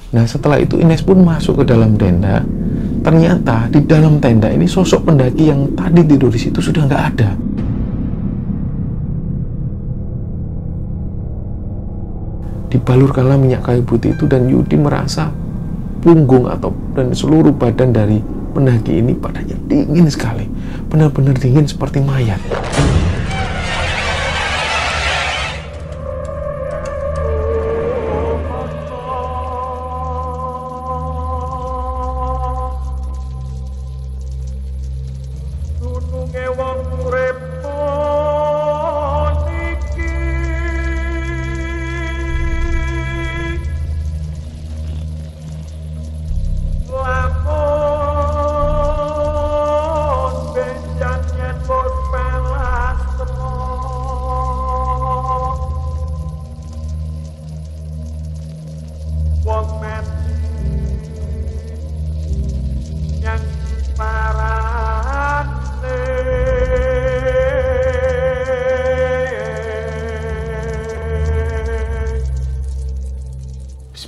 Nah, setelah itu Ines pun masuk ke dalam tenda. Ternyata di dalam tenda ini sosok pendaki yang tadi tidur di situ sudah nggak ada. Dibalurkanlah minyak kayu putih itu, dan Yudi merasa punggung dan seluruh badan dari pendaki ini padanya dingin sekali, benar-benar dingin seperti mayat.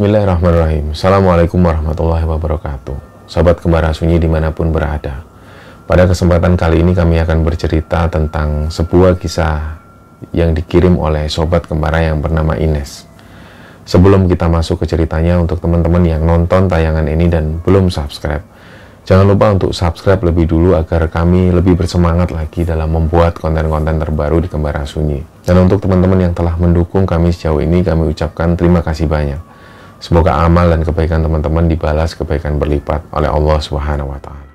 Bismillahirrahmanirrahim. Assalamualaikum warahmatullahi wabarakatuh. Sahabat Kembara Sunyi dimanapun berada, pada kesempatan kali ini kami akan bercerita tentang sebuah kisah yang dikirim oleh Sobat Kembara yang bernama Ines. Sebelum kita masuk ke ceritanya, untuk teman-teman yang nonton tayangan ini dan belum subscribe, jangan lupa untuk subscribe lebih dulu agar kami lebih bersemangat lagi dalam membuat konten-konten terbaru di Kembara Sunyi. Dan untuk teman-teman yang telah mendukung kami sejauh ini, kami ucapkan terima kasih banyak. Semoga amal dan kebaikan teman-teman dibalas kebaikan berlipat oleh Allah Subhanahu wa Ta'ala.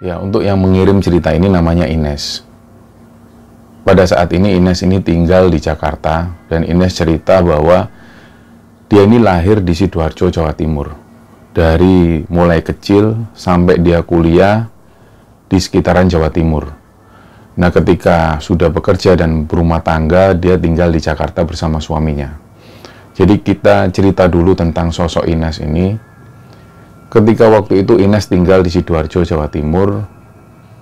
Ya, untuk yang mengirim cerita ini namanya Ines. Pada saat ini Ines ini tinggal di Jakarta, dan Ines cerita bahwa dia ini lahir di Sidoarjo, Jawa Timur. Dari mulai kecil sampai dia kuliah di sekitaran Jawa Timur. Nah, ketika sudah bekerja dan berumah tangga, dia tinggal di Jakarta bersama suaminya. Jadi kita cerita dulu tentang sosok Ines ini. Ketika waktu itu Ines tinggal di Sidoarjo, Jawa Timur,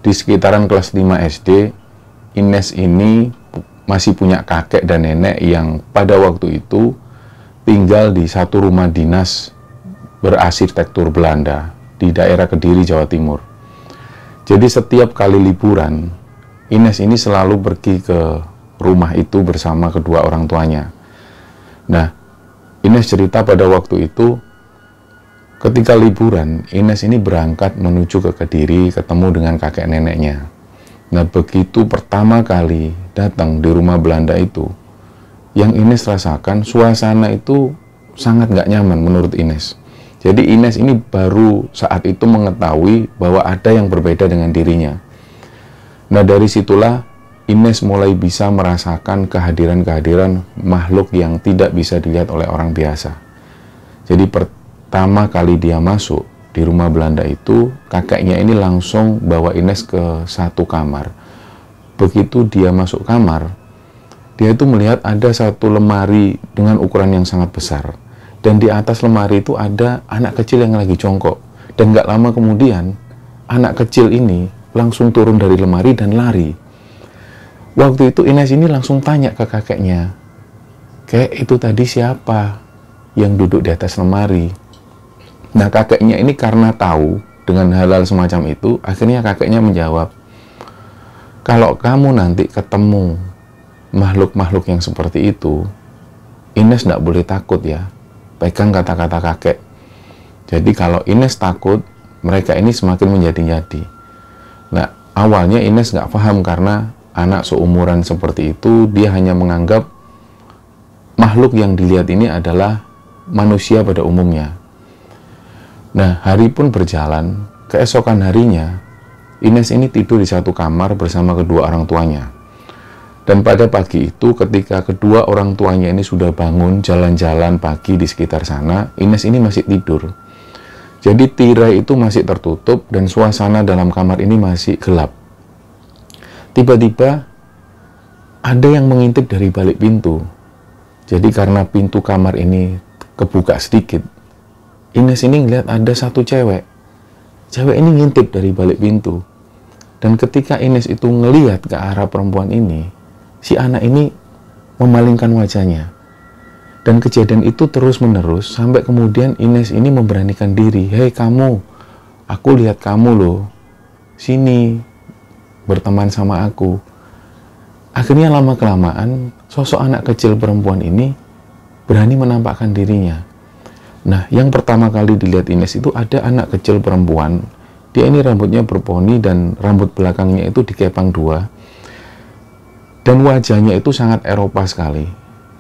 di sekitaran kelas 5 SD, Ines ini masih punya kakek dan nenek yang pada waktu itu tinggal di satu rumah dinas berarsitektur Belanda di daerah Kediri, Jawa Timur. Jadi setiap kali liburan, Ines ini selalu pergi ke rumah itu bersama kedua orang tuanya. Nah, Ines cerita pada waktu itu, ketika liburan, Ines ini berangkat menuju ke Kediri, ketemu dengan kakek neneknya. Nah, begitu pertama kali datang di rumah Belanda itu, yang Ines rasakan, suasana itu sangat nggak nyaman menurut Ines. Jadi Ines ini baru saat itu mengetahui bahwa ada yang berbeda dengan dirinya. Nah, dari situlah Ines mulai bisa merasakan kehadiran-kehadiran makhluk yang tidak bisa dilihat oleh orang biasa. Jadi pertama kali dia masuk di rumah Belanda itu, kakeknya ini langsung bawa Ines ke satu kamar. Begitu dia masuk kamar, dia itu melihat ada satu lemari dengan ukuran yang sangat besar. Dan di atas lemari itu ada anak kecil yang lagi jongkok. Dan gak lama kemudian, anak kecil ini langsung turun dari lemari dan lari. Waktu itu Ines ini langsung tanya ke kakeknya, "Kek, itu tadi siapa yang duduk di atas lemari?" Nah, kakeknya ini karena tahu dengan hal-hal semacam itu, akhirnya kakeknya menjawab, "Kalau kamu nanti ketemu makhluk-makhluk yang seperti itu, Ines tidak boleh takut ya." Pegang kata-kata kakek. Jadi kalau Ines takut, mereka ini semakin menjadi-jadi. Nah, awalnya Ines nggak paham karena anak seumuran seperti itu, dia hanya menganggap makhluk yang dilihat ini adalah manusia pada umumnya. Nah, hari pun berjalan, keesokan harinya, Ines ini tidur di satu kamar bersama kedua orang tuanya. Dan pada pagi itu, ketika kedua orang tuanya ini sudah bangun jalan-jalan pagi di sekitar sana, Ines ini masih tidur. Jadi tirai itu masih tertutup dan suasana dalam kamar ini masih gelap. Tiba-tiba ada yang mengintip dari balik pintu. Jadi karena pintu kamar ini kebuka sedikit, Ines ini ngeliat ada satu cewek. Cewek ini ngintip dari balik pintu. Dan ketika Ines itu ngeliat ke arah perempuan ini, si anak ini memalingkan wajahnya. Dan kejadian itu terus-menerus sampai kemudian Ines ini memberanikan diri. Hei kamu, aku lihat kamu loh, sini berteman sama aku. Akhirnya lama-kelamaan sosok anak kecil perempuan ini berani menampakkan dirinya. Nah, yang pertama kali dilihat Ines itu ada anak kecil perempuan. Dia ini rambutnya berponi dan rambut belakangnya itu dikepang dua. Dan wajahnya itu sangat Eropa sekali.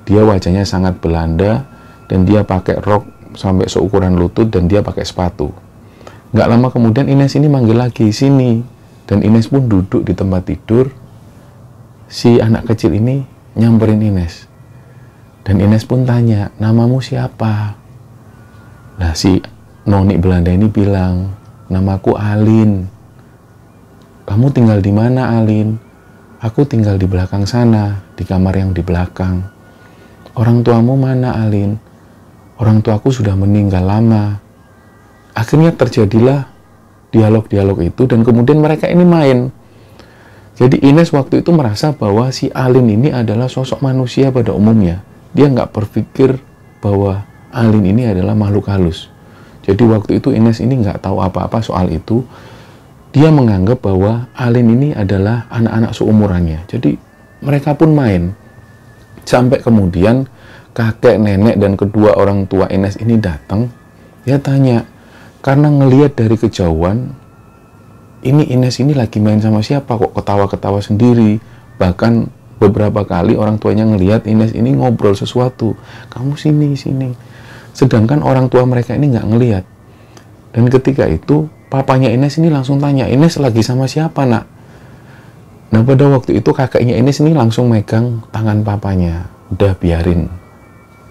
Dia wajahnya sangat Belanda dan dia pakai rok sampai seukuran lutut dan dia pakai sepatu. Nggak lama kemudian Ines ini manggil lagi, sini. Dan Ines pun duduk di tempat tidur. Si anak kecil ini nyamperin Ines. Dan Ines pun tanya, namamu siapa? Nah, si noni Belanda ini bilang, namaku Alin. Kamu tinggal di mana, Alin? Aku tinggal di belakang sana, di kamar yang di belakang. Orang tuamu mana, Alin? Orang tuaku sudah meninggal lama. Akhirnya terjadilah dialog-dialog itu dan kemudian mereka ini main. Jadi Ines waktu itu merasa bahwa si Alin ini adalah sosok manusia pada umumnya. Dia nggak berpikir bahwa Alin ini adalah makhluk halus. Jadi waktu itu Ines ini nggak tahu apa-apa soal itu. Dia menganggap bahwa Alin ini adalah anak-anak seumurannya. Jadi mereka pun main. Sampai kemudian kakek, nenek, dan kedua orang tua Ines ini datang. Dia tanya, karena ngelihat dari kejauhan, ini Ines ini lagi main sama siapa kok ketawa-ketawa sendiri. Bahkan beberapa kali orang tuanya ngelihat Ines ini ngobrol sesuatu. Kamu sini, sini. Sedangkan orang tua mereka ini nggak ngelihat. Dan ketika itu, papanya Ines ini langsung tanya, Ines lagi sama siapa, nak? Nah, pada waktu itu kakeknya Ines ini langsung megang tangan papanya. Udah biarin.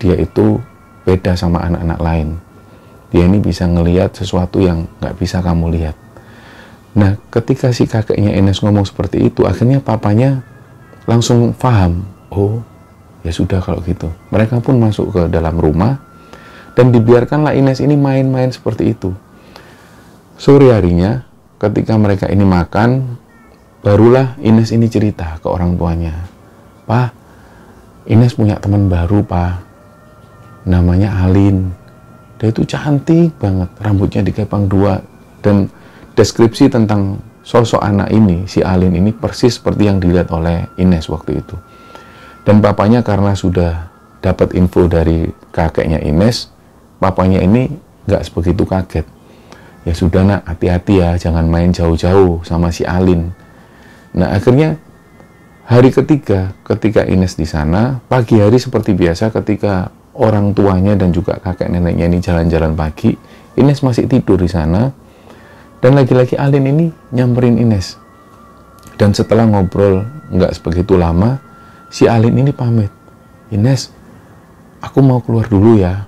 Dia itu beda sama anak-anak lain. Dia ini bisa ngelihat sesuatu yang nggak bisa kamu lihat. Nah, ketika si kakeknya Ines ngomong seperti itu, akhirnya papanya langsung paham. Oh, ya sudah kalau gitu. Mereka pun masuk ke dalam rumah dan dibiarkanlah Ines ini main-main seperti itu. Sore harinya, ketika mereka ini makan, barulah Ines ini cerita ke orang tuanya. Pak, Ines punya teman baru, Pak. Namanya Alin. Dia itu cantik banget, rambutnya dikepang dua. Dan deskripsi tentang sosok anak ini, si Alin ini persis seperti yang dilihat oleh Ines waktu itu. Dan papanya karena sudah dapat info dari kakeknya Ines, papanya ini nggak sebegitu kaget. Ya sudah nak, hati-hati ya, jangan main jauh-jauh sama si Alin. Nah, akhirnya hari ketiga ketika Ines di sana, pagi hari seperti biasa ketika orang tuanya dan juga kakek neneknya ini jalan-jalan pagi, Ines masih tidur di sana. Dan lagi-lagi Alin ini nyamperin Ines. Dan setelah ngobrol nggak sebegitu lama, si Alin ini pamit. Ines, aku mau keluar dulu ya.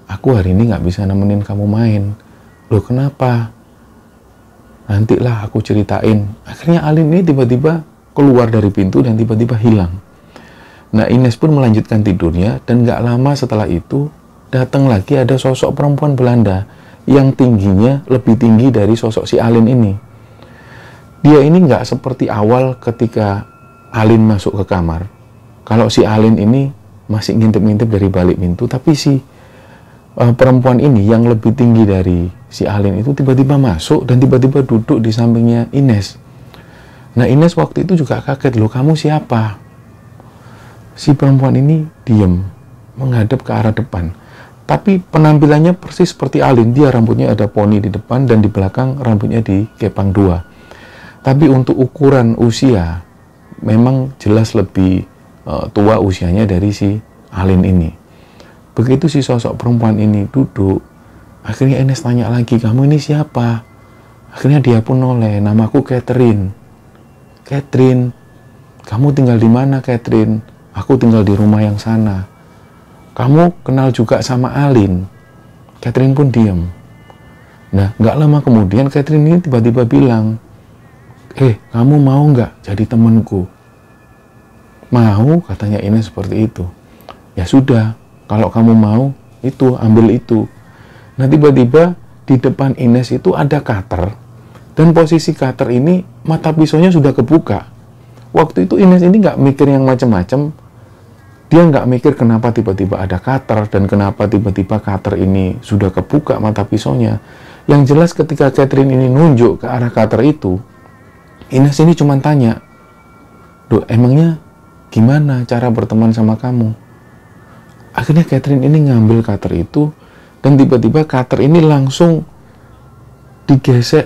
Aku hari ini nggak bisa nemenin kamu main. Loh kenapa? Nantilah aku ceritain. Akhirnya Alin ini tiba-tiba keluar dari pintu dan tiba-tiba hilang. Nah, Ines pun melanjutkan tidurnya dan nggak lama setelah itu datang lagi ada sosok perempuan Belanda yang tingginya lebih tinggi dari sosok si Alin ini. Dia ini nggak seperti awal ketika Alin masuk ke kamar. Kalau si Alin ini masih ngintip-ngintip dari balik pintu, tapi si perempuan ini yang lebih tinggi dari si Alin itu tiba-tiba masuk dan tiba-tiba duduk di sampingnya Ines. Nah, Ines waktu itu juga kaget, loh kamu siapa? Si perempuan ini diem, menghadap ke arah depan. Tapi penampilannya persis seperti Alin, dia rambutnya ada poni di depan dan di belakang rambutnya dikepang dua. Tapi untuk ukuran usia, memang jelas lebih tua usianya dari si Alin ini. Begitu si sosok perempuan ini duduk, akhirnya Ines tanya lagi, kamu ini siapa? Akhirnya dia pun noleh, namaku Catherine. Catherine, kamu tinggal di mana Catherine? Aku tinggal di rumah yang sana. Kamu kenal juga sama Alin? Catherine pun diam. Nah, nggak lama kemudian Catherine ini tiba-tiba bilang, kamu mau nggak jadi temanku? Mau, katanya Ines seperti itu. Ya sudah. Kalau kamu mau, itu, ambil itu. Nah, tiba-tiba di depan Ines itu ada cutter. Dan posisi cutter ini, mata pisaunya sudah kebuka. Waktu itu Ines ini nggak mikir yang macam-macam. Dia nggak mikir kenapa tiba-tiba ada cutter dan kenapa tiba-tiba cutter ini sudah kebuka mata pisaunya. Yang jelas ketika Catherine ini nunjuk ke arah cutter itu, Ines ini cuma tanya, "Duh, emangnya gimana cara berteman sama kamu?" Akhirnya Catherine ini ngambil cutter itu dan tiba-tiba cutter ini langsung digesek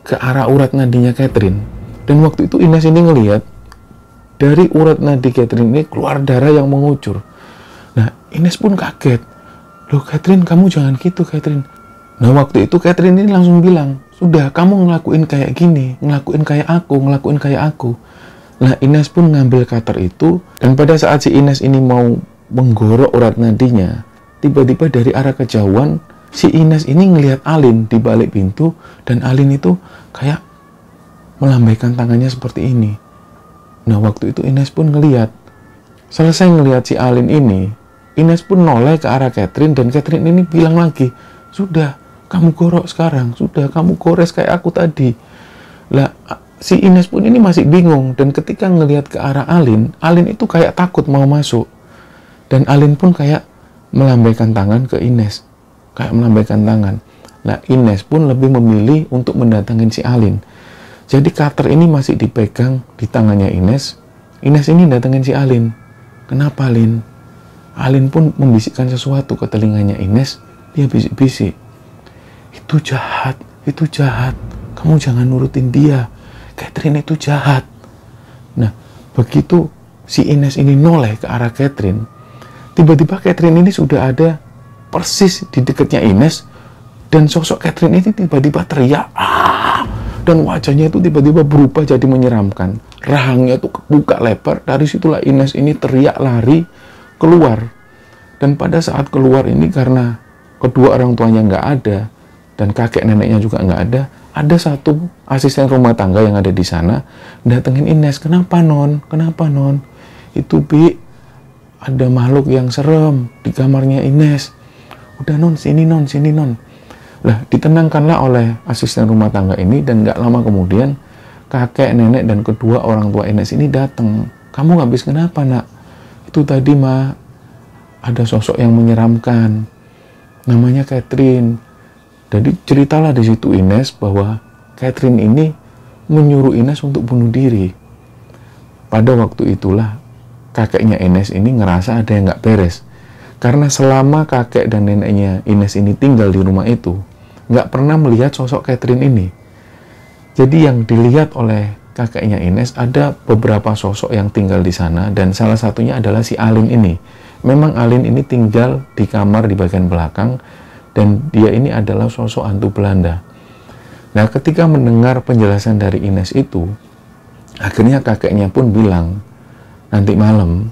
ke arah urat nadinya Catherine. Dan waktu itu Ines ini ngelihat dari urat nadi Catherine ini keluar darah yang mengucur. Nah, Ines pun kaget. "Loh Catherine, kamu jangan gitu Catherine." Nah, waktu itu Catherine ini langsung bilang, "Sudah, kamu ngelakuin kayak gini, ngelakuin kayak aku. Nah, Ines pun ngambil cutter itu, dan pada saat si Ines ini mau menggorok urat nadinya, tiba-tiba dari arah kejauhan, si Ines ini ngelihat Alin di balik pintu, dan Alin itu kayak melambaikan tangannya seperti ini. Nah, waktu itu Ines pun ngelihat. Selesai ngelihat si Alin ini, Ines pun noleh ke arah Catherine, dan Catherine ini bilang lagi, "Sudah, kamu gorok sekarang. Sudah, kamu gores kayak aku tadi." Lah, si Ines pun ini masih bingung, dan ketika ngelihat ke arah Alin, Alin itu kayak takut mau masuk. Dan Alin pun kayak melambaikan tangan ke Ines. Kayak melambaikan tangan. Nah, Ines pun lebih memilih untuk mendatangin si Alin. Jadi cutter ini masih dipegang di tangannya Ines. Ines ini datengin si Alin. "Kenapa, Lin?" Alin pun membisikkan sesuatu ke telinganya Ines. Dia bisik-bisik, "Itu jahat, itu jahat. Kamu jangan nurutin dia. Catherine itu jahat." Nah, begitu si Ines ini noleh ke arah Catherine, tiba-tiba Catherine ini sudah ada persis di dekatnya Ines, dan sosok Catherine ini tiba-tiba teriak, "Ah!" Dan wajahnya itu tiba-tiba berubah jadi menyeramkan. Rahangnya itu kebuka lebar. Dari situlah Ines ini teriak lari keluar. Dan pada saat keluar ini, karena kedua orang tuanya nggak ada dan kakek neneknya juga nggak ada satu asisten rumah tangga yang ada di sana datengin Ines. "Kenapa non? Kenapa non?" "Itu Bi, ada makhluk yang serem di kamarnya Ines." "Udah non, sini non, sini non." Lah, ditenangkanlah oleh asisten rumah tangga ini, dan nggak lama kemudian kakek, nenek, dan kedua orang tua Ines ini datang. "Kamu habis kenapa nak?" "Itu tadi mah ada sosok yang menyeramkan. Namanya Catherine." Jadi ceritalah di situ Ines bahwa Catherine ini menyuruh Ines untuk bunuh diri. Pada waktu itulah kakeknya Ines ini ngerasa ada yang nggak beres. Karena selama kakek dan neneknya Ines ini tinggal di rumah itu, nggak pernah melihat sosok Catherine ini. Jadi yang dilihat oleh kakeknya Ines ada beberapa sosok yang tinggal di sana, dan salah satunya adalah si Alin ini. Memang Alin ini tinggal di kamar di bagian belakang, dan dia ini adalah sosok hantu Belanda. Nah, ketika mendengar penjelasan dari Ines itu, akhirnya kakeknya pun bilang, "Nanti malam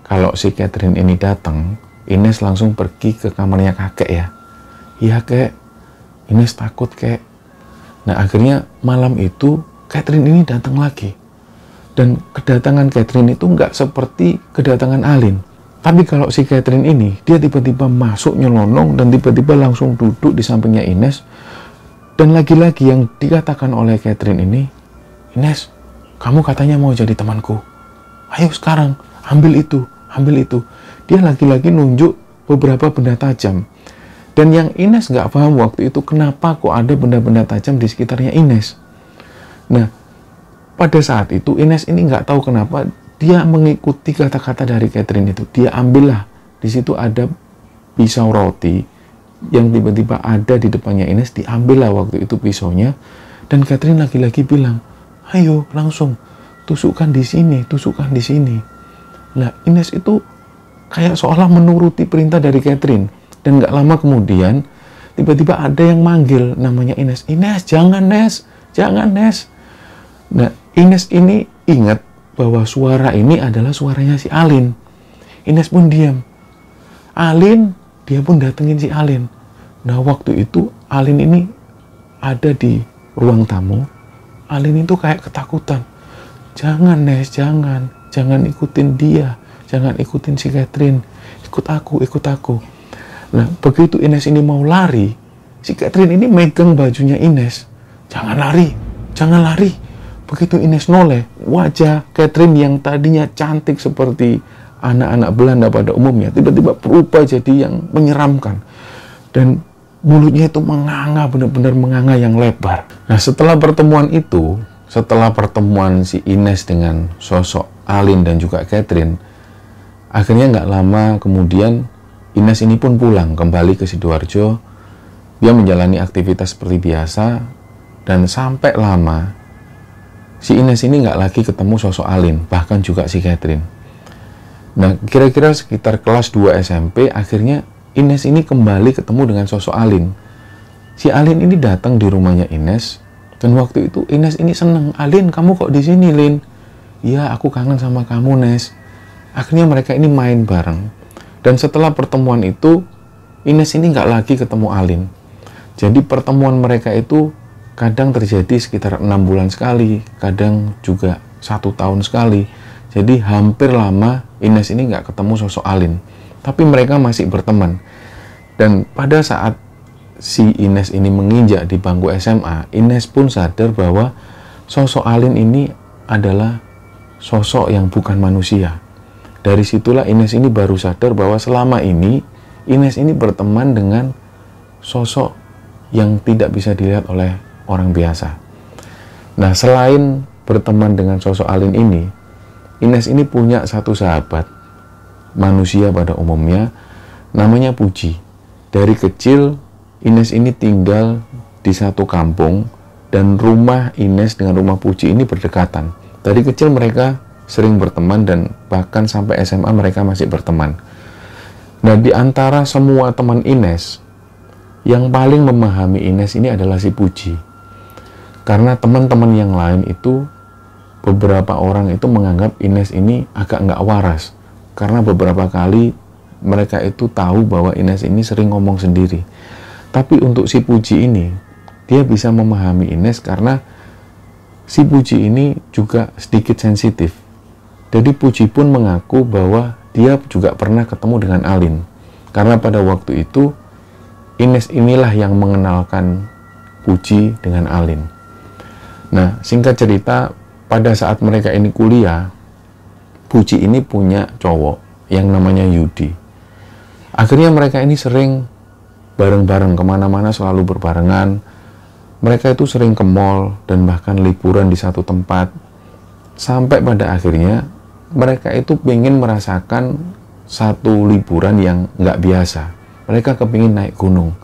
kalau si Catherine ini datang, Ines langsung pergi ke kamarnya kakek ya." "Iya kek, Ines takut kek." Nah, akhirnya malam itu Catherine ini datang lagi. Dan kedatangan Catherine itu nggak seperti kedatangan Alin. Tapi kalau si Catherine ini, dia tiba-tiba masuk nyelonong dan tiba-tiba langsung duduk di sampingnya Ines. Dan lagi-lagi yang dikatakan oleh Catherine ini, "Ines, kamu katanya mau jadi temanku. Ayo sekarang, ambil itu, ambil itu." Dia lagi-lagi nunjuk beberapa benda tajam. Dan yang Ines nggak paham waktu itu, kenapa kok ada benda-benda tajam di sekitarnya Ines. Nah, pada saat itu Ines ini nggak tahu kenapa dia mengikuti kata-kata dari Catherine itu. Dia ambillah, di situ ada pisau roti yang tiba-tiba ada di depannya Ines. Diambillah waktu itu pisaunya, dan Catherine lagi-lagi bilang, "Ayo langsung tusukkan di sini, tusukkan di sini." Nah, Ines itu kayak seolah menuruti perintah dari Catherine. Dan gak lama kemudian, tiba-tiba ada yang manggil namanya Ines. "Ines, jangan Nes, jangan Nes." Nah, Ines ini ingat bahwa suara ini adalah suaranya si Alin. Ines pun diam. Alin, dia pun datengin si Alin. Nah, waktu itu Alin ini ada di ruang tamu. Alin itu kayak ketakutan. "Jangan Nes, jangan ikutin dia, jangan ikutin si Catherine. Ikut aku, ikut aku." Nah, begitu Ines ini mau lari, si Catherine ini megang bajunya Ines. "Jangan lari, jangan lari." Begitu Ines noleh, wajah Catherine yang tadinya cantik seperti anak-anak Belanda pada umumnya tiba-tiba berubah jadi yang menyeramkan. Dan mulutnya itu menganga, benar-benar menganga yang lebar. Nah, setelah pertemuan itu, setelah pertemuan si Ines dengan sosok Alin dan juga Catherine, akhirnya nggak lama kemudian Ines ini pun pulang kembali ke Sidoarjo. Dia menjalani aktivitas seperti biasa, dan sampai lama si Ines ini nggak lagi ketemu sosok Alin, bahkan juga si Catherine. Nah, kira-kira sekitar kelas 2 SMP, akhirnya Ines ini kembali ketemu dengan sosok Alin. Si Alin ini datang di rumahnya Ines, dan waktu itu Ines ini seneng. "Alin, kamu kok di sini, Lin?" "Iya, aku kangen sama kamu, Nes." Akhirnya mereka ini main bareng. Dan setelah pertemuan itu, Ines ini nggak lagi ketemu Alin. Jadi pertemuan mereka itu kadang terjadi sekitar 6 bulan sekali, kadang juga 1 tahun sekali. Jadi hampir lama Ines ini nggak ketemu sosok Alin. Tapi mereka masih berteman. Dan pada saat si Ines ini menginjak di bangku SMA, Ines pun sadar bahwa sosok Alin ini adalah sosok yang bukan manusia. Dari situlah Ines ini baru sadar bahwa selama ini Ines ini berteman dengan sosok yang tidak bisa dilihat oleh orang biasa. Nah, selain berteman dengan sosok Alin ini, Ines ini punya satu sahabat manusia pada umumnya, namanya Puji. Dari kecil Ines ini tinggal di satu kampung, dan rumah Ines dengan rumah Puji ini berdekatan. Dari kecil mereka sering berteman, dan bahkan sampai SMA mereka masih berteman. Nah, di antara semua teman Ines, yang paling memahami Ines ini adalah si Puji. Karena teman-teman yang lain itu, beberapa orang itu menganggap Ines ini agak nggak waras. Karena beberapa kali mereka itu tahu bahwa Ines ini sering ngomong sendiri. Tapi untuk si Puji ini, dia bisa memahami Ines karena si Puji ini juga sedikit sensitif. Jadi Puji pun mengaku bahwa dia juga pernah ketemu dengan Alin. Karena pada waktu itu, Ines inilah yang mengenalkan Puji dengan Alin. Nah, singkat cerita, pada saat mereka ini kuliah, Puji ini punya cowok yang namanya Yudi. Akhirnya mereka ini sering bareng-bareng kemana-mana, selalu berbarengan. Mereka itu sering ke mall dan bahkan liburan di satu tempat. Sampai pada akhirnya mereka itu ingin merasakan satu liburan yang nggak biasa. Mereka kepingin naik gunung.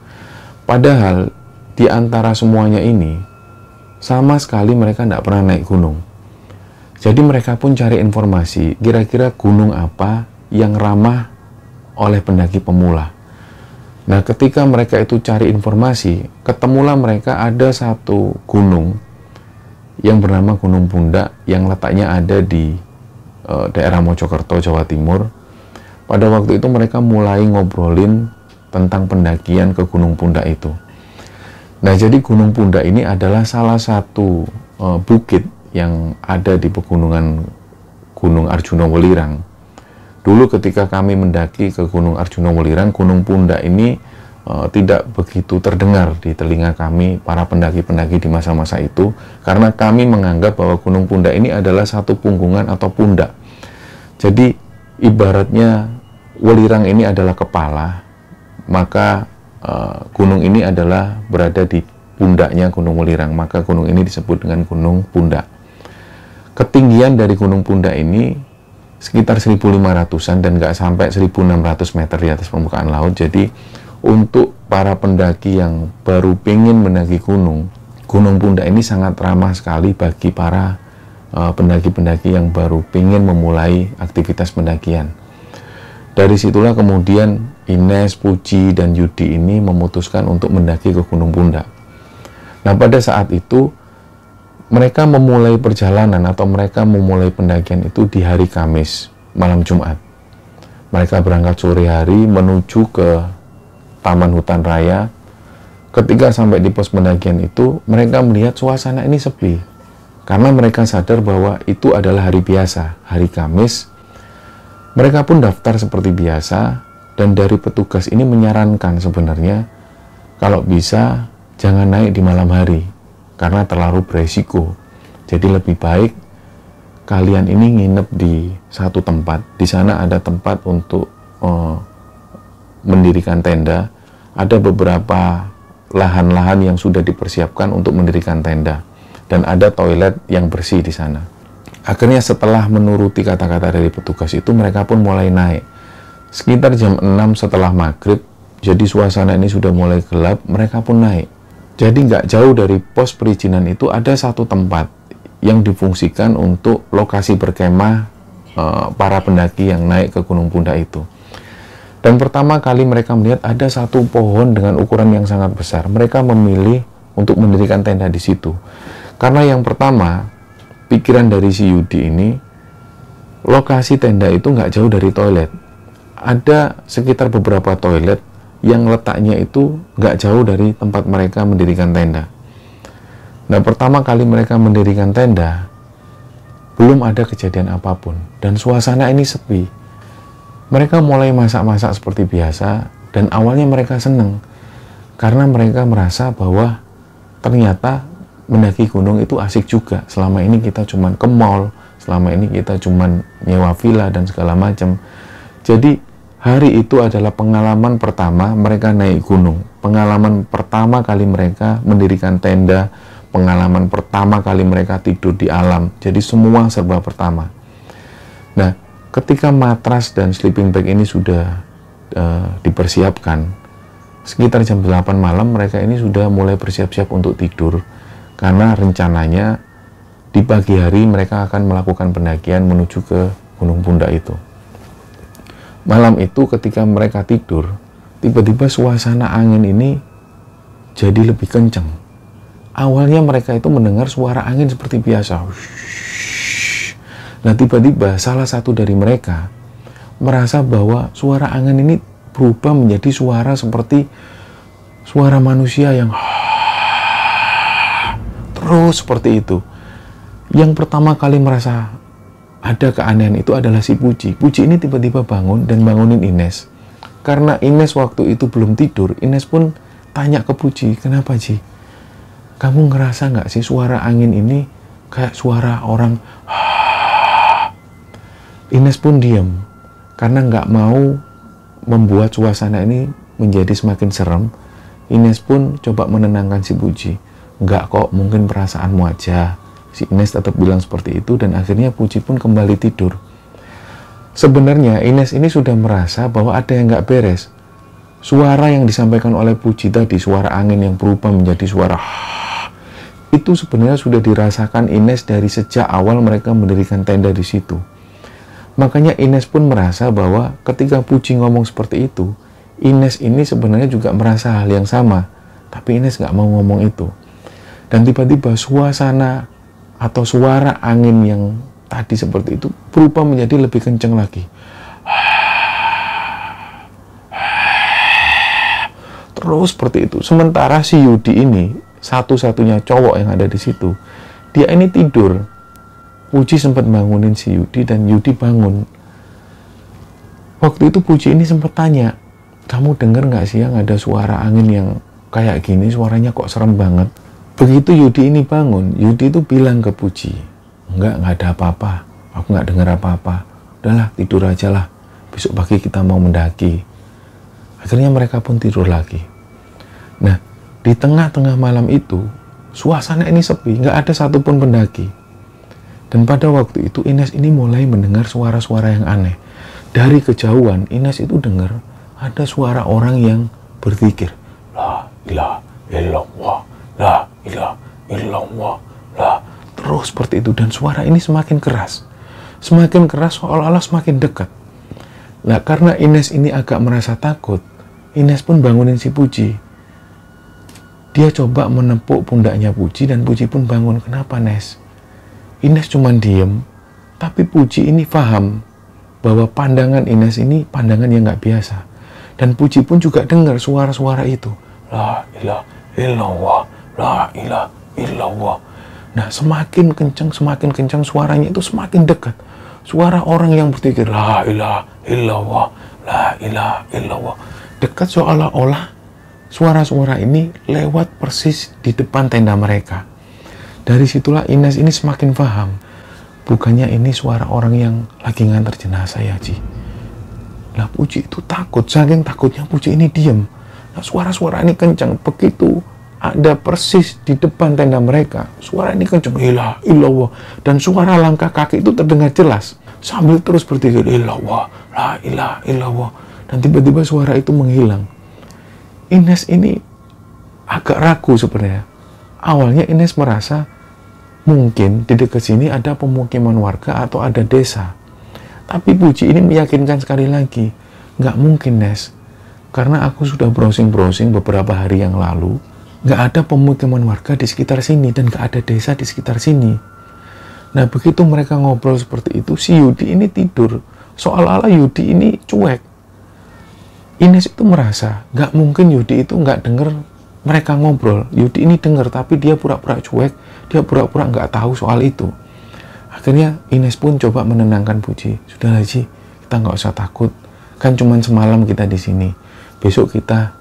Padahal di antara semuanya ini, sama sekali mereka nggak pernah naik gunung. Jadi mereka pun cari informasi, kira-kira gunung apa yang ramah oleh pendaki pemula. Nah, ketika mereka itu cari informasi, ketemulah mereka ada satu gunung yang bernama Gunung Pundak, yang letaknya ada di daerah Mojokerto, Jawa Timur. Pada waktu itu mereka mulai ngobrolin tentang pendakian ke Gunung Pundak itu. Nah, jadi Gunung Pundak ini adalah salah satu bukit yang ada di pegunungan Gunung Arjuna Welirang. Dulu ketika kami mendaki ke Gunung Arjuna Welirang, Gunung Pundak ini tidak begitu terdengar di telinga kami, para pendaki-pendaki di masa-masa itu, karena kami menganggap bahwa Gunung Pundak ini adalah satu punggungan atau pundak. Jadi ibaratnya Welirang ini adalah kepala, maka gunung ini adalah berada di pundaknya Gunung Welirang, maka gunung ini disebut dengan Gunung Pundak. Ketinggian dari Gunung Pundak ini sekitar 1.500-an dan nggak sampai 1.600 meter di atas permukaan laut. Jadi untuk para pendaki yang baru pengen mendaki gunung, Gunung Pundak ini sangat ramah sekali bagi para pendaki-pendaki yang baru pengen memulai aktivitas pendakian. Dari situlah kemudian Ines, Puji, dan Yudi ini memutuskan untuk mendaki ke Gunung Pundak. Nah, pada saat itu mereka memulai perjalanan atau mereka memulai pendakian itu di hari Kamis, malam Jumat. Mereka berangkat sore hari menuju ke Taman Hutan Raya. Ketika sampai di pos pendakian itu, mereka melihat suasana ini sepi. Karena mereka sadar bahwa itu adalah hari biasa, hari Kamis. Mereka pun daftar seperti biasa, dan dari petugas ini menyarankan sebenarnya kalau bisa jangan naik di malam hari karena terlalu beresiko. Jadi lebih baik kalian ini nginep di satu tempat. Di sana ada tempat untuk mendirikan tenda. Ada beberapa lahan-lahan yang sudah dipersiapkan untuk mendirikan tenda. Dan ada toilet yang bersih di sana. Akhirnya setelah menuruti kata-kata dari petugas itu, mereka pun mulai naik. Sekitar jam 6 setelah maghrib, jadi suasana ini sudah mulai gelap, mereka pun naik. Jadi nggak jauh dari pos perizinan itu ada satu tempat yang difungsikan untuk lokasi berkemah para pendaki yang naik ke Gunung Pundak itu. Dan pertama kali mereka melihat ada satu pohon dengan ukuran yang sangat besar. Mereka memilih untuk mendirikan tenda di situ. Karena yang pertama, pikiran dari si Yudi ini, lokasi tenda itu nggak jauh dari toilet. Ada sekitar beberapa toilet yang letaknya itu nggak jauh dari tempat mereka mendirikan tenda. Nah, pertama kali mereka mendirikan tenda, belum ada kejadian apapun. Dan suasana ini sepi. Mereka mulai masak-masak seperti biasa, dan awalnya mereka senang. Karena mereka merasa bahwa ternyata mendaki gunung itu asik juga. Selama ini kita cuman ke mall, selama ini kita cuman nyewa villa dan segala macam. Jadi hari itu adalah pengalaman pertama mereka naik gunung. Pengalaman pertama kali mereka mendirikan tenda, pengalaman pertama kali mereka tidur di alam. Jadi semua serba pertama. Nah, ketika matras dan sleeping bag ini sudah dipersiapkan, sekitar jam 8 malam mereka ini sudah mulai bersiap-siap untuk tidur. Karena rencananya di pagi hari mereka akan melakukan pendakian menuju ke Gunung Pundak itu. Malam itu ketika mereka tidur, tiba-tiba suasana angin ini jadi lebih kencang. Awalnya mereka itu mendengar suara angin seperti biasa. Nah, tiba-tiba salah satu dari mereka merasa bahwa suara angin ini berubah menjadi suara seperti suara manusia yang terus seperti itu. Yang pertama kali merasa ada keanehan itu adalah si Puji. Puji ini tiba-tiba bangun dan bangunin Ines. Karena Ines waktu itu belum tidur, Ines pun tanya ke Puji, "Kenapa, Ji? Kamu ngerasa nggak sih suara angin ini kayak suara orang?" Ines pun diam karena nggak mau membuat suasana ini menjadi semakin serem. Ines pun coba menenangkan si Puji. "Nggak kok, mungkin perasaanmu aja." Si Ines tetap bilang seperti itu dan akhirnya Puji pun kembali tidur. Sebenarnya Ines ini sudah merasa bahwa ada yang nggak beres. Suara yang disampaikan oleh Puji tadi, suara angin yang berubah menjadi suara itu sebenarnya sudah dirasakan Ines dari sejak awal mereka mendirikan tenda di situ. Makanya Ines pun merasa bahwa ketika Puji ngomong seperti itu, Ines ini sebenarnya juga merasa hal yang sama. Tapi Ines nggak mau ngomong itu. Dan tiba-tiba suasana atau suara angin yang tadi seperti itu berubah menjadi lebih kencang lagi. Terus seperti itu. Sementara si Yudi ini, satu-satunya cowok yang ada di situ, dia ini tidur. Puji sempat bangunin si Yudi dan Yudi bangun. Waktu itu Puji ini sempat tanya, "Kamu dengar nggak sih yang ada suara angin yang kayak gini, suaranya kok serem banget?" Begitu Yudi ini bangun, Yudi itu bilang ke Puji, nggak ada apa-apa, aku nggak dengar apa-apa. Udahlah, tidur aja lah, besok pagi kita mau mendaki. Akhirnya mereka pun tidur lagi. Nah, di tengah-tengah malam itu, suasana ini sepi, nggak ada satupun pendaki. Dan pada waktu itu Ines ini mulai mendengar suara-suara yang aneh. Dari kejauhan, Ines itu dengar ada suara orang yang berzikir. La ilaha illallah, la ilaha illallah, la. Terus seperti itu, dan suara ini semakin keras. Semakin keras, seolah-olah semakin dekat. Nah, karena Ines ini agak merasa takut, Ines pun bangunin si Puji. Dia coba menepuk pundaknya Puji dan Puji pun bangun. "Kenapa, Nes?" Ines cuma diem, tapi Puji ini paham bahwa pandangan Ines ini pandangan yang nggak biasa. Dan Puji pun juga dengar suara-suara itu. La ilaha illallah, la ilaha illallah. Nah, semakin kencang suaranya itu semakin dekat. Suara orang yang berzikir, la ilaha illallah, la ilaha illallah. Dekat seolah-olah suara-suara ini lewat persis di depan tenda mereka. Dari situlah Ines ini semakin paham bukannya ini suara orang yang lagi ngantar jenazah ya Ji. Lah Puji itu takut, saking takutnya Puji ini diem. Nah suara-suara ini kencang, begitu ada persis di depan tenda mereka, suara ini kencang, ilah illallah, dan suara langkah kaki itu terdengar jelas, sambil terus berpikir illallah, la ilaha illallah, dan tiba-tiba suara itu menghilang. Ines ini agak ragu sebenarnya. Awalnya Ines merasa mungkin di dekat sini ada pemukiman warga atau ada desa. Tapi Puji ini meyakinkan sekali lagi, nggak mungkin Nes, karena aku sudah browsing-browsing beberapa hari yang lalu, nggak ada pemukiman warga di sekitar sini dan nggak ada desa di sekitar sini. Nah begitu mereka ngobrol seperti itu, si Yudi ini tidur, seolah-olah Yudi ini cuek. Ines itu merasa nggak mungkin Yudi itu nggak denger mereka ngobrol. Yudi ini denger tapi dia pura-pura cuek, dia pura-pura nggak tahu soal itu. Akhirnya Ines pun coba menenangkan Puji. Sudahlah Ji, kita nggak usah takut. Kan cuma semalam kita di sini. Besok kita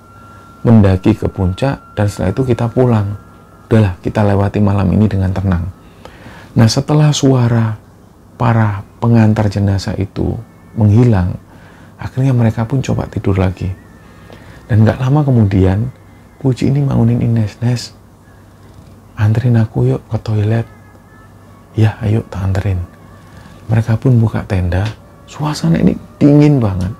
mendaki ke puncak dan setelah itu kita pulang. Udahlah, kita lewati malam ini dengan tenang. Nah setelah suara para pengantar jenazah itu menghilang, akhirnya mereka pun coba tidur lagi. Dan nggak lama kemudian Puji ini bangunin Ines. Nes, anterin aku yuk ke toilet. Ya ayo tak anterin. Mereka pun buka tenda. Suasana ini dingin banget.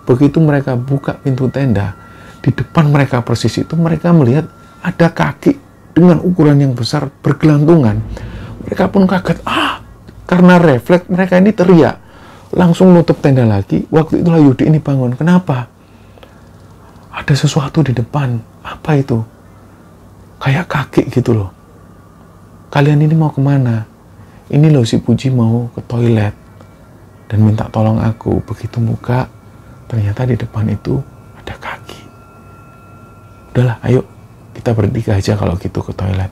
Begitu mereka buka pintu tenda, di depan mereka persis itu mereka melihat ada kaki dengan ukuran yang besar bergelantungan. Mereka pun kaget. Karena refleks mereka ini teriak. Langsung nutup tenda lagi. Waktu itulah Yudi ini bangun. Kenapa? Ada sesuatu di depan. Apa itu? Kayak kaki gitu loh. Kalian ini mau kemana? Ini loh si Puji mau ke toilet dan minta tolong aku. Begitu buka, ternyata di depan itu ada kaki. Udahlah, ayo kita bertiga aja kalau gitu ke toilet.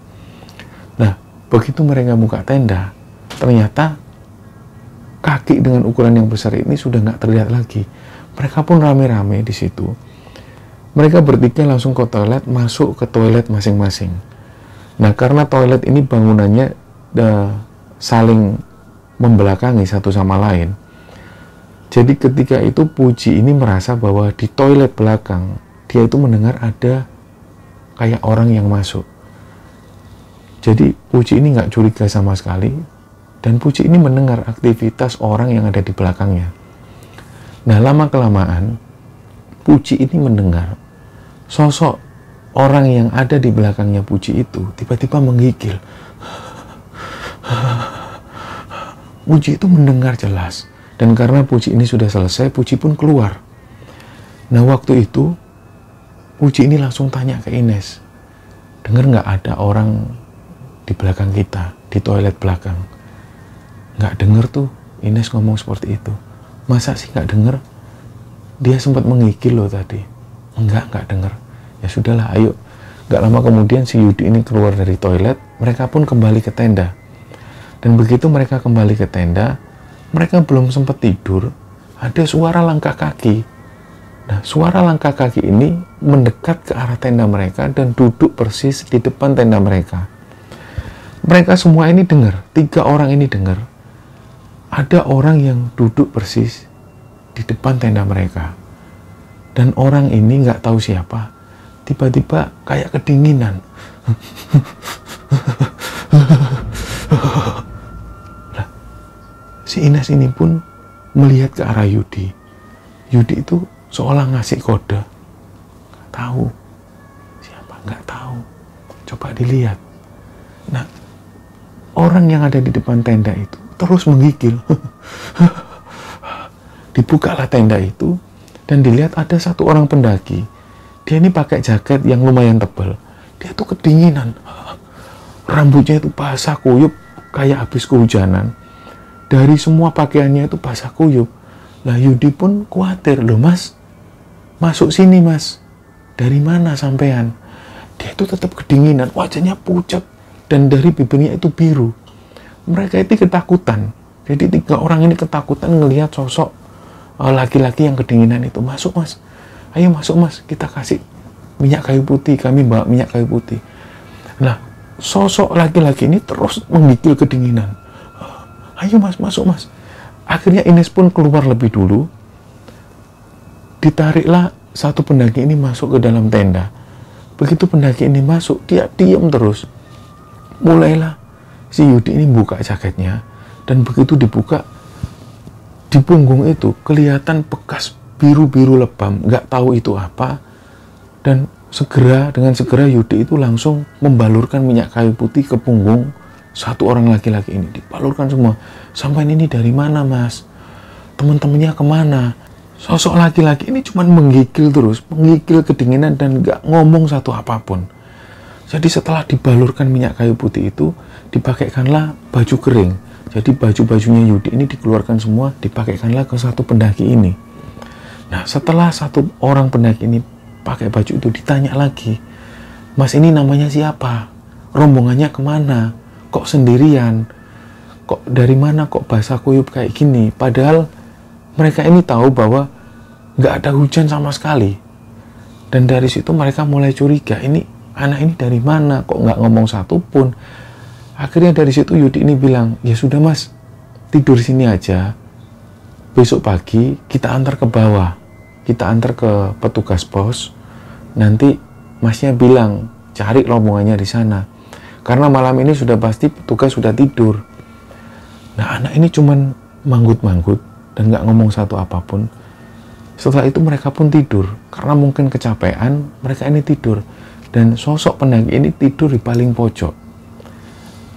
Nah, begitu mereka buka tenda, ternyata kaki dengan ukuran yang besar ini sudah nggak terlihat lagi. Mereka pun rame-rame di situ. Mereka bertiga langsung ke toilet, masuk ke toilet masing-masing. Nah, karena toilet ini bangunannya saling membelakangi satu sama lain. Jadi ketika itu Puji ini merasa bahwa di toilet belakang dia itu mendengar ada kayak orang yang masuk. Jadi Puji ini nggak curiga sama sekali dan Puji ini mendengar aktivitas orang yang ada di belakangnya. Nah lama-kelamaan Puji ini mendengar sosok orang yang ada di belakangnya Puji itu tiba-tiba menggigil. Puji itu mendengar jelas. Dan karena Puji ini sudah selesai, Puji pun keluar. Nah waktu itu Puji ini langsung tanya ke Ines, dengar nggak ada orang di belakang kita, di toilet belakang? Nggak denger tuh, Ines ngomong seperti itu. Masa sih nggak denger? Dia sempat menggigil loh tadi. Nggak denger. Ya sudahlah, ayo. Nggak lama kemudian si Yudi ini keluar dari toilet, mereka pun kembali ke tenda. Dan begitu mereka kembali ke tenda, mereka belum sempat tidur, ada suara langkah kaki. Nah, suara langkah kaki ini mendekat ke arah tenda mereka dan duduk persis di depan tenda mereka. Mereka semua ini dengar, 3 orang ini dengar. Ada orang yang duduk persis di depan tenda mereka. Dan orang ini nggak tahu siapa, tiba-tiba kayak kedinginan. Si Ines ini pun melihat ke arah Yudi. Yudi itu seolah ngasih kode. Nggak tahu. Siapa? Nggak tahu. Coba dilihat. Nah, orang yang ada di depan tenda itu terus menggigil. Dibukalah tenda itu dan dilihat ada satu orang pendaki. Dia ini pakai jaket yang lumayan tebal. Dia tuh kedinginan. Rambutnya itu basah kuyup kayak habis kehujanan. Dari semua pakaiannya itu basah kuyup. Lah Yudi pun khawatir, loh mas, masuk sini mas. Dari mana sampean? Dia itu tetap kedinginan, wajahnya pucat dan dari bibirnya itu biru. Mereka itu ketakutan. Jadi 3 orang ini ketakutan ngelihat sosok laki-laki yang kedinginan itu. Masuk mas, ayo masuk mas, kita kasih minyak kayu putih, kami bawa minyak kayu putih. Nah, sosok laki-laki ini terus menggigil kedinginan. ayo mas, masuk mas. Akhirnya Ines pun keluar lebih dulu. Ditariklah satu pendaki ini masuk ke dalam tenda. Begitu pendaki ini masuk, dia diam terus. Mulailah si Yudi ini buka jaketnya, dan begitu dibuka, di punggung itu kelihatan bekas biru-biru lebam, nggak tahu itu apa. Dan dengan segera Yudi itu langsung membalurkan minyak kayu putih ke punggung satu orang laki-laki ini. Dibalurkan semua. Sampai ini dari mana mas? Teman-temannya kemana? Sosok laki-laki ini cuma menggigil terus, menggigil kedinginan dan nggak ngomong satu apapun. Jadi setelah dibalurkan minyak kayu putih itu, dipakaikanlah baju kering. Jadi baju-bajunya Yudi ini dikeluarkan semua, dipakaikanlah ke satu pendaki ini. Nah, setelah satu orang pendaki ini pakai baju itu, ditanya lagi, mas ini namanya siapa? Rombongannya kemana? Kok sendirian? Kok dari mana kok basah kuyup kayak gini? Padahal mereka ini tahu bahwa nggak ada hujan sama sekali. Dan dari situ mereka mulai curiga, ini anak ini dari mana? Kok nggak ngomong satu pun? Akhirnya dari situ Yudi ini bilang, ya sudah mas, tidur sini aja. Besok pagi kita antar ke bawah. Kita antar ke petugas pos. Nanti masnya bilang, cari rombongannya di sana. Karena malam ini sudah pasti petugas sudah tidur. Nah, anak ini cuman manggut-manggut dan nggak ngomong satu apapun. Setelah itu mereka pun tidur. Karena mungkin kecapean, mereka ini tidur. Dan sosok pendaki ini tidur di paling pojok.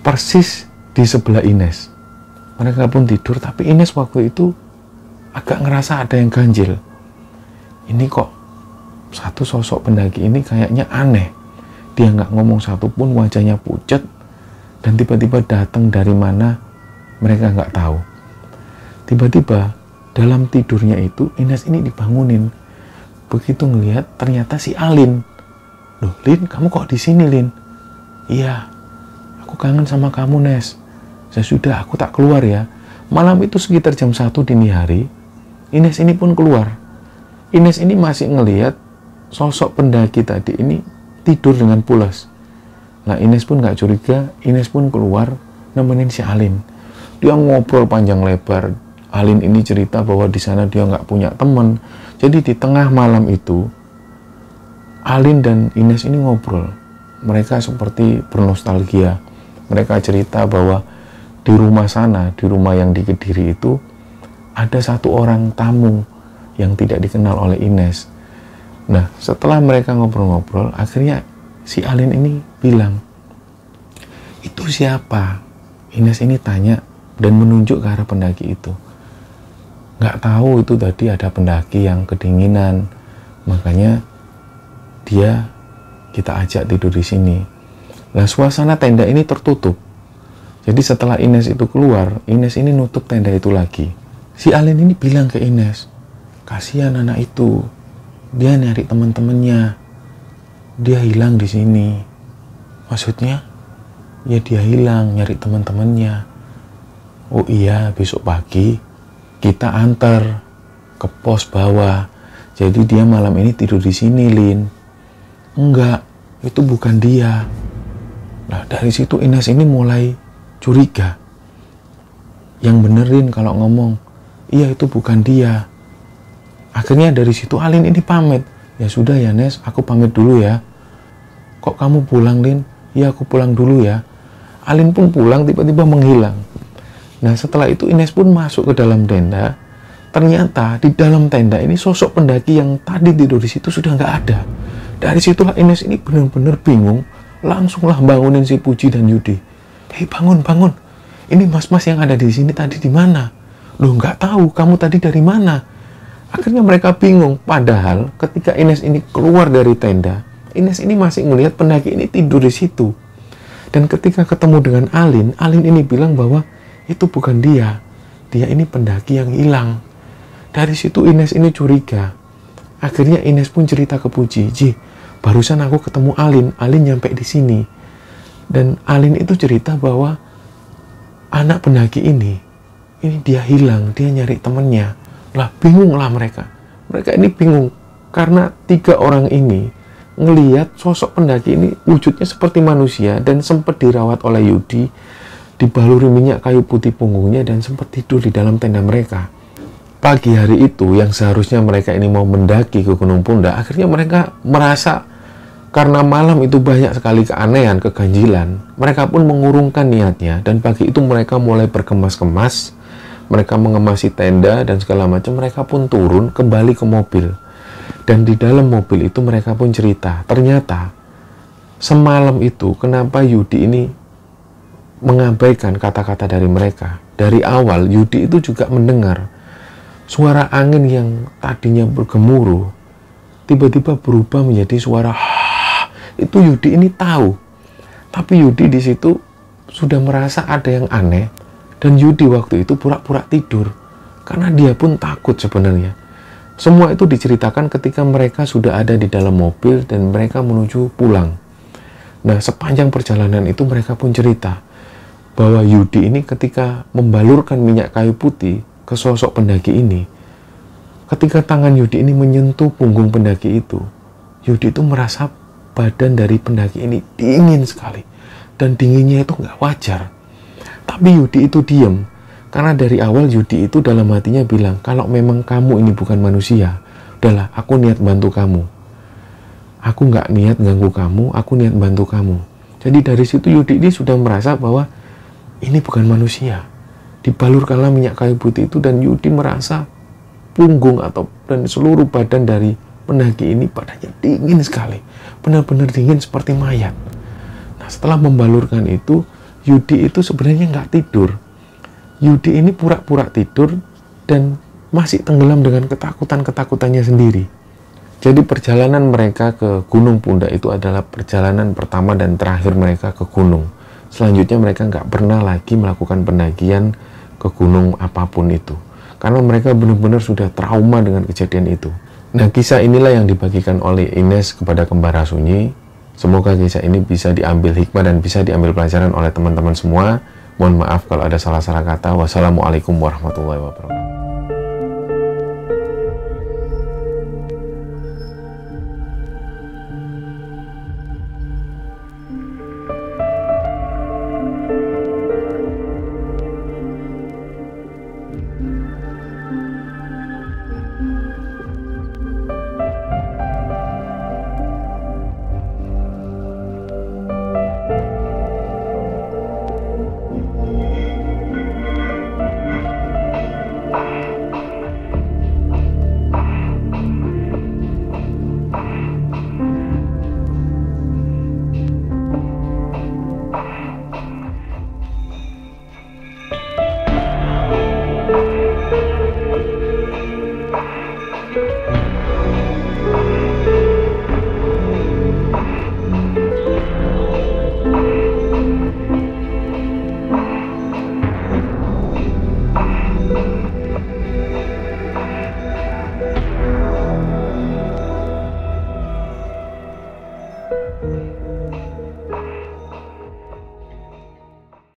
Persis di sebelah Ines. Mereka pun tidur, tapi Ines waktu itu agak ngerasa ada yang ganjil. Ini kok satu sosok pendaki ini kayaknya aneh. Dia nggak ngomong satupun, wajahnya pucat, dan tiba-tiba datang dari mana mereka nggak tahu. Tiba-tiba dalam tidurnya itu Ines ini dibangunin. Begitu ngelihat ternyata si Alin. Loh, Lin, kamu kok di sini, Lin? Iya, aku kangen sama kamu, Nes. Ya sudah, aku tak keluar ya. Malam itu sekitar jam 1 dini hari, Ines ini pun keluar. Ines ini masih ngelihat sosok pendaki tadi ini tidur dengan pulas. Nah, Ines pun nggak curiga, Ines pun keluar nemenin si Alin. Dia ngobrol panjang lebar. Alin ini cerita bahwa di sana dia nggak punya teman. Jadi di tengah malam itu, Alin dan Ines ini ngobrol. Mereka seperti bernostalgia. Mereka cerita bahwa di rumah sana, di rumah yang di Kediri itu, ada satu orang tamu yang tidak dikenal oleh Ines. Nah, setelah mereka ngobrol-ngobrol, akhirnya si Alin ini bilang, itu siapa? Ines ini tanya dan menunjuk ke arah pendaki itu. Nggak tahu itu tadi ada pendaki yang kedinginan, makanya kita ajak tidur di sini. Nah, suasana tenda ini tertutup. Jadi setelah Ines itu keluar, Ines ini nutup tenda itu lagi. Si Alin ini bilang ke Ines, kasihan anak itu. Dia nyari teman-temannya. Dia hilang di sini. Maksudnya? Ya dia hilang nyari teman-temannya. Oh iya, besok pagi kita antar ke pos bawah. Jadi dia malam ini tidur di sini, Lin. Enggak, itu bukan dia. Nah, dari situ Ines ini mulai curiga. Yang benerin kalau ngomong, iya itu bukan dia. Akhirnya dari situ Alin ini pamit. Ya sudah ya Nes, aku pamit dulu ya. Kok kamu pulang, Lin? Iya, aku pulang dulu ya. Alin pun pulang, tiba-tiba menghilang. Nah, setelah itu Ines pun masuk ke dalam tenda. Ternyata di dalam tenda ini sosok pendaki yang tadi tidur di situ sudah nggak ada. Dari situlah Ines ini benar-benar bingung. Langsunglah bangunin si Puji dan Yudi. Hei, bangun, bangun. Ini mas-mas yang ada di sini tadi di mana? Loh, nggak tahu, kamu tadi dari mana? Akhirnya mereka bingung, padahal ketika Ines ini keluar dari tenda, Ines ini masih melihat pendaki ini tidur di situ. Dan ketika ketemu dengan Alin, Alin ini bilang bahwa itu bukan dia. Dia ini pendaki yang hilang. Dari situ Ines ini curiga. Akhirnya Ines pun cerita ke Puji, Ji, barusan aku ketemu Alin nyampe di sini. Dan Alin itu cerita bahwa anak pendaki ini dia hilang, dia nyari temennya. Lah, bingunglah mereka. Mereka ini bingung karena 3 orang ini ngelihat sosok pendaki ini wujudnya seperti manusia dan sempat dirawat oleh Yudi dibaluri minyak kayu putih punggungnya, dan sempat tidur di dalam tenda mereka. Pagi hari itu yang seharusnya mereka ini mau mendaki ke Gunung Pundak, akhirnya mereka merasa karena malam itu banyak sekali keanehan, keganjilan, mereka pun mengurungkan niatnya, dan pagi itu mereka mulai berkemas-kemas, mereka mengemasi tenda dan segala macam, mereka pun turun kembali ke mobil. Dan di dalam mobil itu mereka pun cerita, ternyata semalam itu kenapa Yudi ini mengabaikan kata-kata dari mereka. Dari awal Yudi itu juga mendengar suara angin yang tadinya bergemuruh tiba-tiba berubah menjadi suara itu. Yudi ini tahu, tapi Yudi di situ sudah merasa ada yang aneh, dan Yudi waktu itu pura-pura tidur karena dia pun takut sebenarnya. Semua itu diceritakan ketika mereka sudah ada di dalam mobil dan mereka menuju pulang. Nah, sepanjang perjalanan itu mereka pun cerita bahwa Yudi ini ketika membalurkan minyak kayu putih ke sosok pendaki ini, ketika tangan Yudi ini menyentuh punggung pendaki itu, Yudi itu merasa badan dari pendaki ini dingin sekali, dan dinginnya itu nggak wajar. Tapi Yudi itu diam, karena dari awal Yudi itu dalam hatinya bilang, kalau memang kamu ini bukan manusia, udahlah aku niat bantu kamu, aku nggak niat ganggu kamu, aku niat bantu kamu. Jadi dari situ Yudi ini sudah merasa bahwa ini bukan manusia. Dibalurkanlah minyak kayu putih itu, dan Yudi merasa punggung dan seluruh badan dari pendaki ini badannya dingin sekali, benar-benar dingin seperti mayat. Nah, setelah membalurkan itu, Yudi itu sebenarnya nggak tidur. Yudi ini pura-pura tidur dan masih tenggelam dengan ketakutannya sendiri. Jadi perjalanan mereka ke Gunung Pundak itu adalah perjalanan pertama dan terakhir mereka ke gunung. Selanjutnya mereka nggak pernah lagi melakukan pendakian ke gunung apapun itu, karena mereka benar-benar sudah trauma dengan kejadian itu. Nah, kisah inilah yang dibagikan oleh Ines kepada Kembara Sunyi. Semoga kisah ini bisa diambil hikmah dan bisa diambil pelajaran oleh teman-teman semua. Mohon maaf kalau ada salah-salah kata. Wassalamualaikum warahmatullahi wabarakatuh.